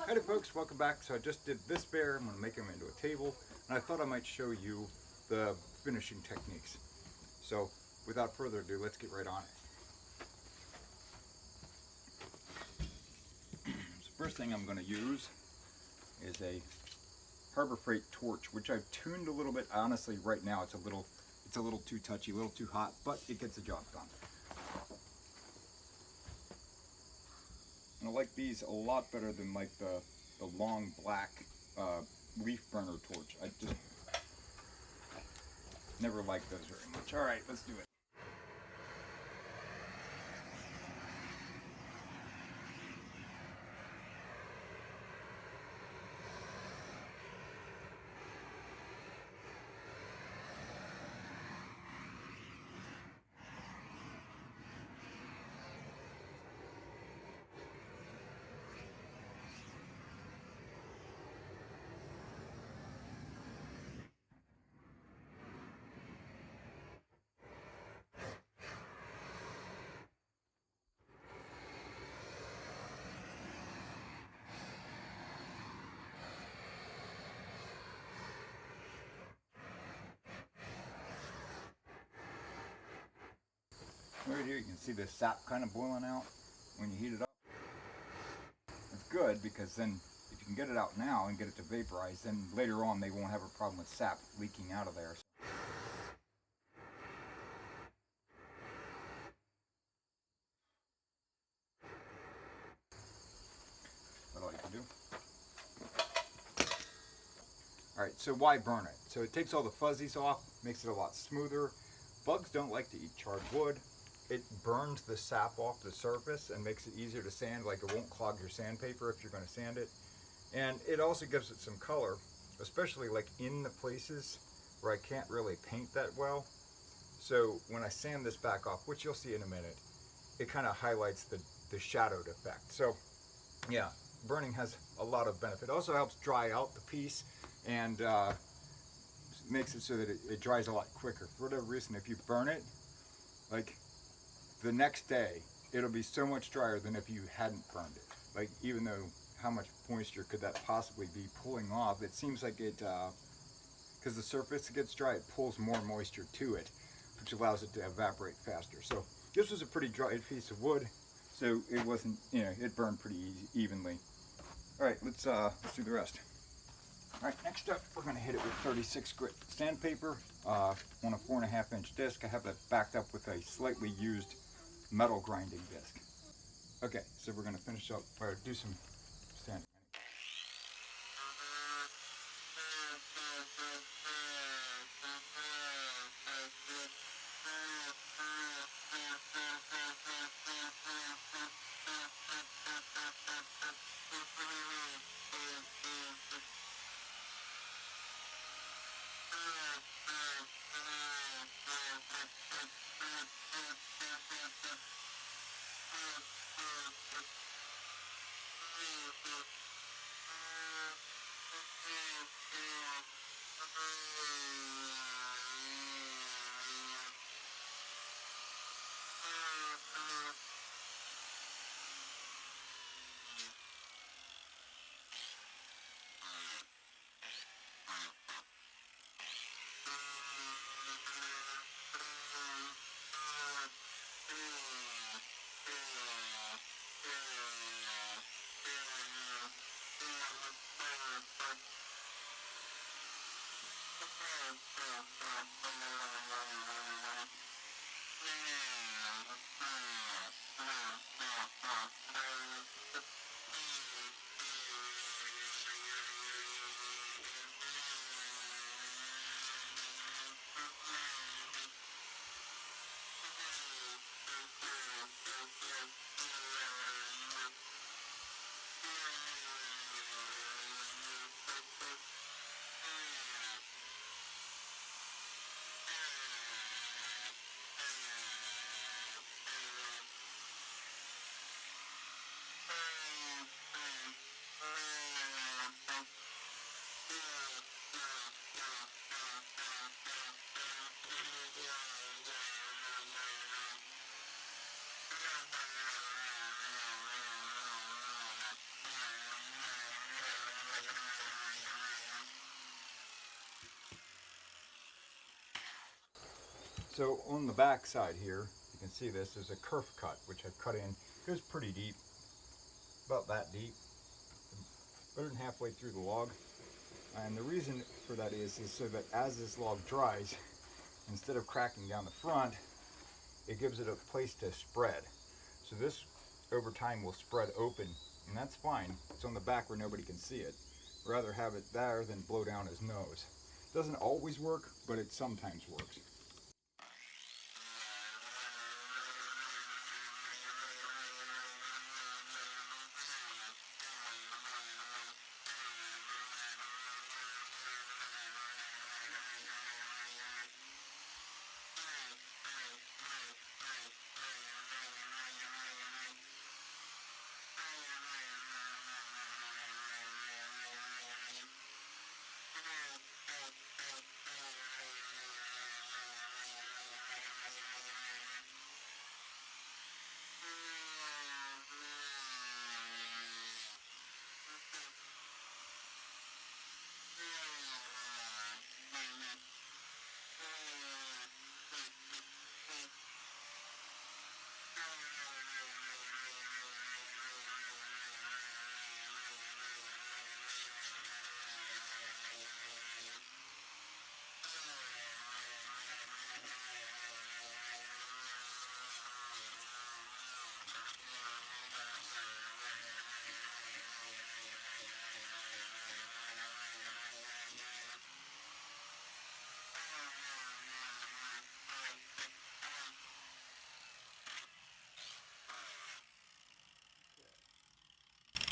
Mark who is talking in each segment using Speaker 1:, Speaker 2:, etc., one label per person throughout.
Speaker 1: Hey there folks, welcome back. So I just did this bear, I'm going to make him into a table, and I thought I might show you the finishing techniques. So without further ado, let's get right on it. So first thing I'm going to use is a Harbor Freight torch, which I've tuned a little bit. Honestly, right now it's a little too touchy, a little too hot, but it gets the job done. And I like these a lot better than like the long black leaf burner torch. I just never liked those very much. All right, let's do it. Right here you can see the sap kind of boiling out when you heat it up. It's good because then if you can get it out now and get it to vaporize, then later on they won't have a problem with sap leaking out of there. That's all you can do. Alright, so why burn it? So it takes all the fuzzies off, makes it a lot smoother. Bugs don't like to eat charred wood. It burns the sap off the surface and makes it easier to sand, like it won't clog your sandpaper if you're going to sand it. And it also gives it some color, especially like in the places where I can't really paint that well. So when I sand this back off, which you'll see in a minute, it kind of highlights the shadowed effect. So yeah, burning has a lot of benefit. It also helps dry out the piece and makes it so that it dries a lot quicker. For whatever reason, if you burn it, like the next day, it'll be so much drier than if you hadn't burned it. Like even though how much moisture could that possibly be pulling off, it seems like it, because the surface gets dry, it pulls more moisture to it, which allows it to evaporate faster. So this was a pretty dry piece of wood, so it wasn't, it burned pretty evenly. All right, let's do the rest. All right, next up, we're going to hit it with 36 grit sandpaper on a 4.5-inch disc. I have that backed up with a slightly used metal grinding disc. Okay, so we're going to finish up, or do some sanding. So on the back side here, you can see this, there's a kerf cut, which I've cut in. It goes pretty deep, about that deep, better than halfway through the log. And the reason for that is so that as this log dries, instead of cracking down the front, it gives it a place to spread. So this over time will spread open, and that's fine. It's on the back where nobody can see it. I'd rather have it there than blow down his nose. Doesn't always work, but it sometimes works.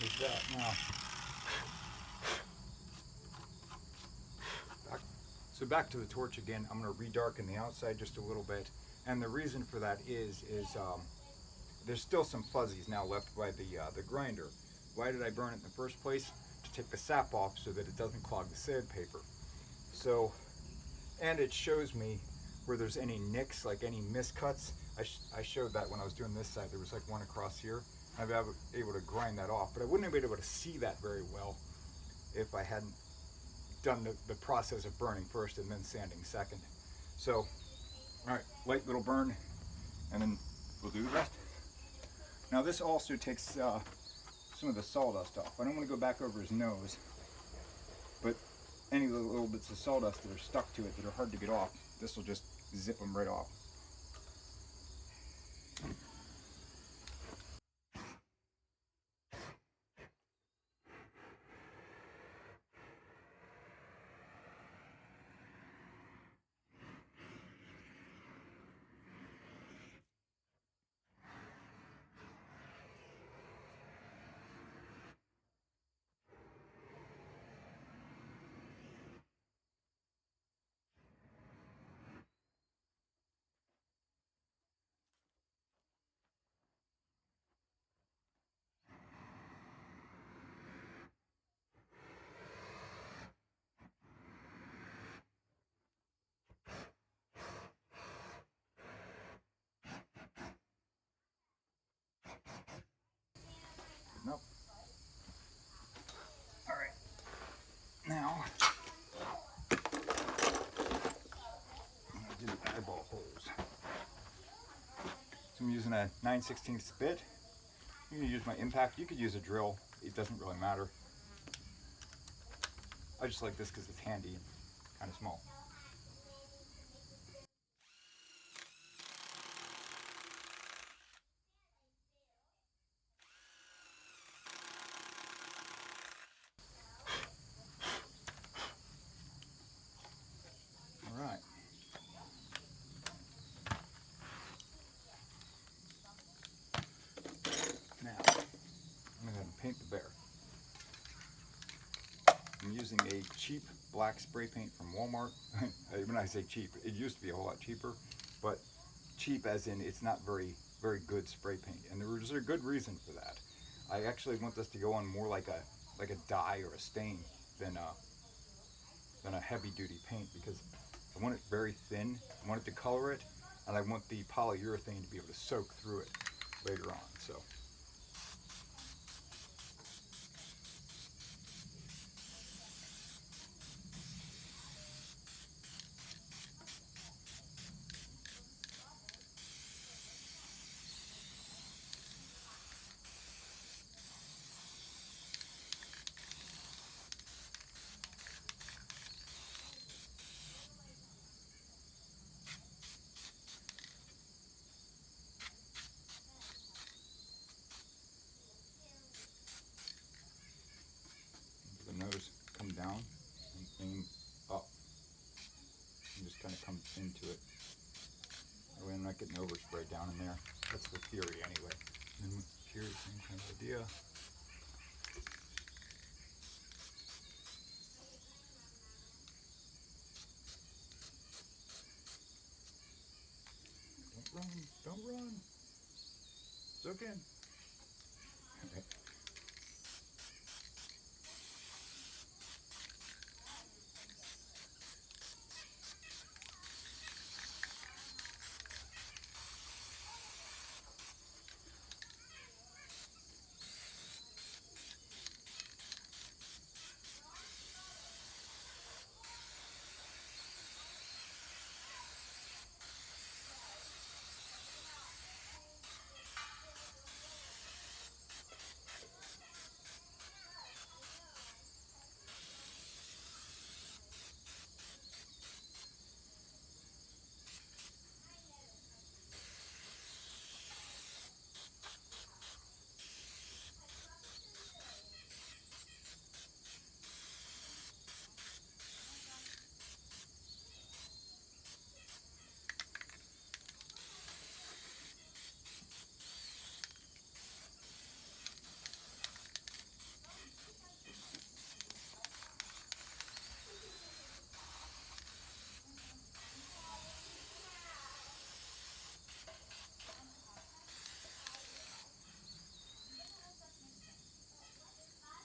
Speaker 1: Is that now? Back to the torch again. I'm going to redarken the outside just a little bit, and the reason for that is there's still some fuzzies now left by the grinder. Why did I burn it in the first place? To take the sap off so that it doesn't clog the sandpaper. So, and it shows me where there's any nicks, like any miscuts. I showed that when I was doing this side. There was like one across here. I'd be able to grind that off, but I wouldn't have been able to see that very well if I hadn't done the process of burning first and then sanding second. So, all right, light little burn, and then we'll do the rest. Now this also takes some of the sawdust off. I don't want to go back over his nose, but any little bits of sawdust that are stuck to it that are hard to get off, this will just zip them right off. Nope. All right. Now, I'm going to do the eyeball holes. So I'm using a 9/16 bit. You can use my impact. You could use a drill. It doesn't really matter. I just like this because it's handy and kind of small. All right. Now, I'm going to paint the bear. I'm using a cheap black spray paint from Walmart. When I say cheap, it used to be a whole lot cheaper, but cheap as in it's not very good spray paint, and there's a good reason for that. I actually want this to go on more like a dye or a stain than a heavy duty paint, because I want it very thin. I want it to color it, and I want the polyurethane to be able to soak through it later on. So. down and aim up. And just kind of come into it. That way I'm not getting overspray down in there. That's the theory anyway. And here, same kind of idea. Don't run, don't run. Soak in.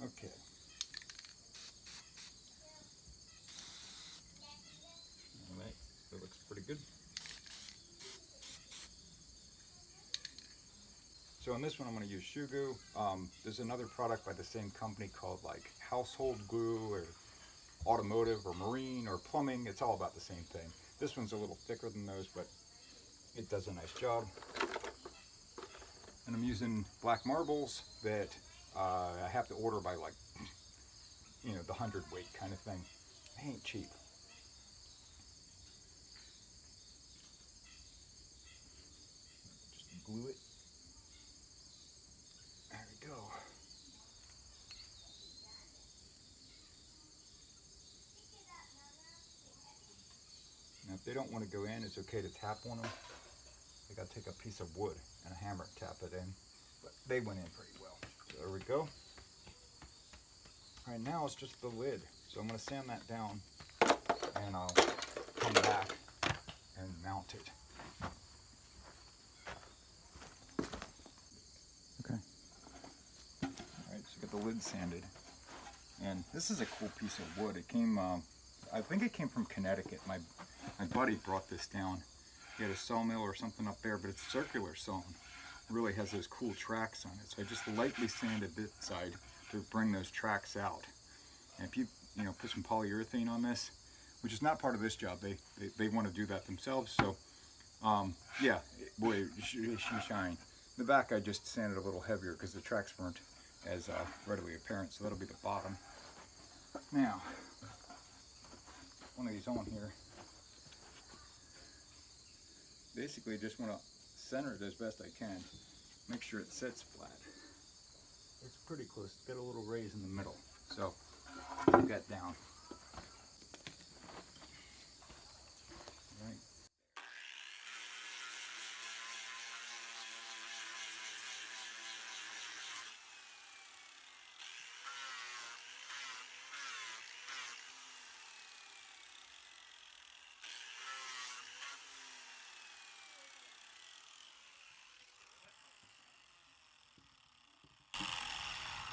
Speaker 1: Okay. All right, that looks pretty good. So on this one, I'm going to use Shoe Goo. There's another product by the same company called like Household Glue or Automotive or Marine or Plumbing. It's all about the same thing. This one's a little thicker than those, but it does a nice job. And I'm using black marbles that I have to order by like, you know, the 100 weight kind of thing. They ain't cheap. Just glue it. There we go. Now if they don't want to go in, it's okay to tap on them. They got to take a piece of wood and a hammer and tap it in. But they went in pretty well. So there we go. All right, now it's just the lid. So I'm going to sand that down and I'll come back and mount it. Okay. All right, so get the lid sanded. And this is a cool piece of wood. It came, I think it came from Connecticut. My buddy brought this down. He had a sawmill or something up there, but it's circular sawn. It really has those cool tracks on it. So I just lightly sanded this side to bring those tracks out. And if you put some polyurethane on this, which is not part of this job, they want to do that themselves. So yeah, boy, she shine. The back I just sanded a little heavier because the tracks weren't as readily apparent. So that'll be the bottom. Now, one of these on here. Basically, just want to center it as best I can. Make sure it sits flat. It's pretty close. It's got a little raise in the middle. So, take that down. Right.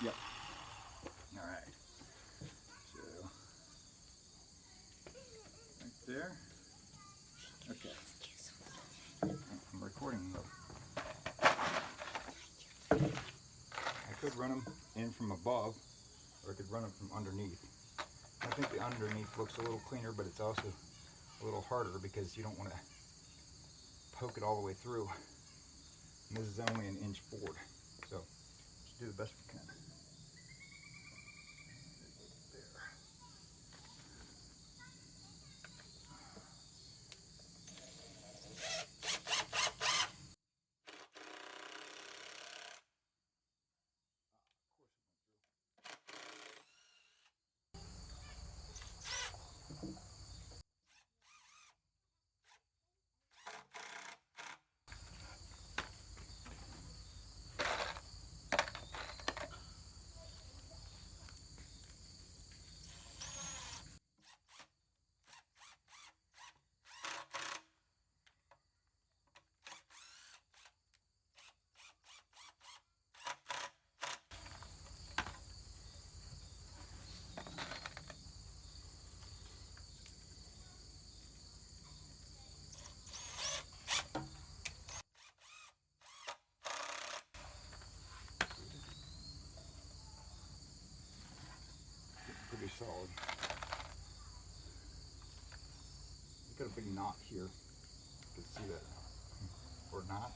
Speaker 1: Yep. All right. So, right there. Okay. I'm recording though. I could run them in from above, or I could run them from underneath. I think the underneath looks a little cleaner, but it's also a little harder because you don't want to poke it all the way through. And this is only an inch board, so just do the best we can. There. solid. Got a big knot here. You can see that, or not.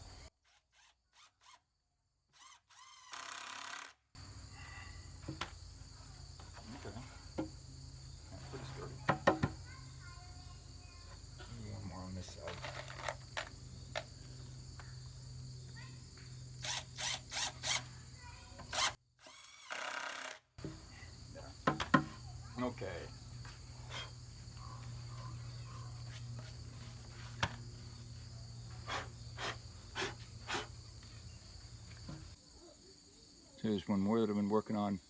Speaker 1: Okay, that's pretty sturdy. Maybe one more on this side. There. Okay. So there's one more that I've been working on.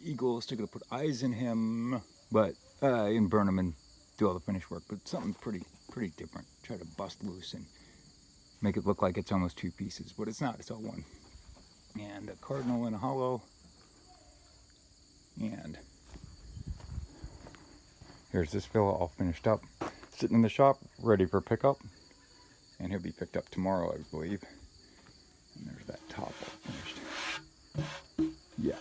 Speaker 1: Eagle, still gonna put eyes in him, but I can burn him and do all the finish work. But something pretty different. Try to bust loose and make it look like it's almost two pieces, but it's not. It's all one. And a cardinal and a hollow. And here's this fella all finished up, sitting in the shop, ready for pickup. And he'll be picked up tomorrow, I believe. And there's that top all finished. Yeah,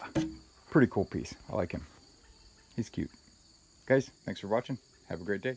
Speaker 1: pretty cool piece. I like him. He's cute. Guys, thanks for watching. Have a great day.